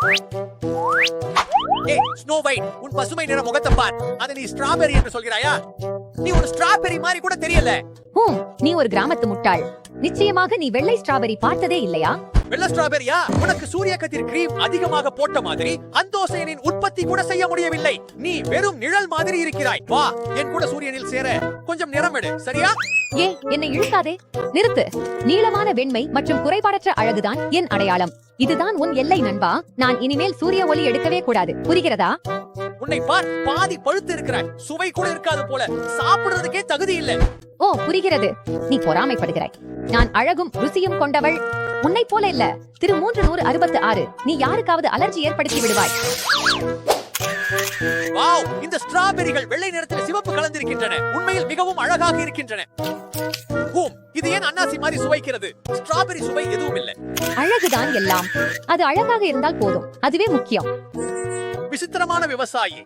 ஏய் snow white, உன் பசுமை நிற முகத்தை பார். அதை நீ ஸ்ட்ராபெரி என்று சொல்கிறாயா? நீ ஒரு ஸ்ட்ராபெரி மாதிரி கூட தெரியல. நீ ஒரு கிராமத்து முட்டாள். நிச்சயமாக நீ வெள்ளை ஸ்ட்ராபெரி பார்த்ததே இல்லையா? வெள்ளை ஸ்ட்ராபெரியா? உனக்கு சூரிய கதிர் கிரீம் அதிகமாக போட்ட மாதிரி அந்தோசையனின் உற்பத்தி கூட செய்ய முடியவில்லை. நீ வெறும் நிழல் மாதிரி இருக்கிறாய். வா என் கூட சூரியனில் சேர. கொஞ்சம் நிறம் எடு, சரியா? என்னை இழுக்காதே, நிறுத்து. நீளமான வெண்மை மற்றும் குறைபாடற்ற அழகுதான் என் அடையாளம். இதுதான் உன் எல்லை நண்பா. நான் இனிமேல் சூரிய ஒளி எடுக்கவே கூடாது, புரிகிறதா? உன்னை பார், பாதி பழுத்து இருக்கிறாய். சுவை கூட இருக்காது போல. சாப்பிடுறதுக்கே தகுதி இல்லை. புரிகிறது. நீ பொறாமைப்படுகிறாய். நான் அழகும் ருசியும் கொண்டவள். உன்னை போல இல்ல. திரு 366. நீ யாருக்காவது அலர்ஜி ஏற்படுத்தி விடுவாய். வாவ், இந்த ஸ்ட்ராபெரிகள் வெள்ளை நிறத்தில் சிவப்பு கலந்திருக்கின்றன. உண்மையில் மிகவும் அழகாக இருக்கின்றன. இது ஏன் அன்னாசி மாதிரி சுவைக்கிறது? ஸ்ட்ராபெரி சுவை எதுவும் இல்லை. அழகுதான் எல்லாம். அது அழகாக இருந்தால் போதும், அதுவே முக்கியம். விசித்திரமான விவசாயி.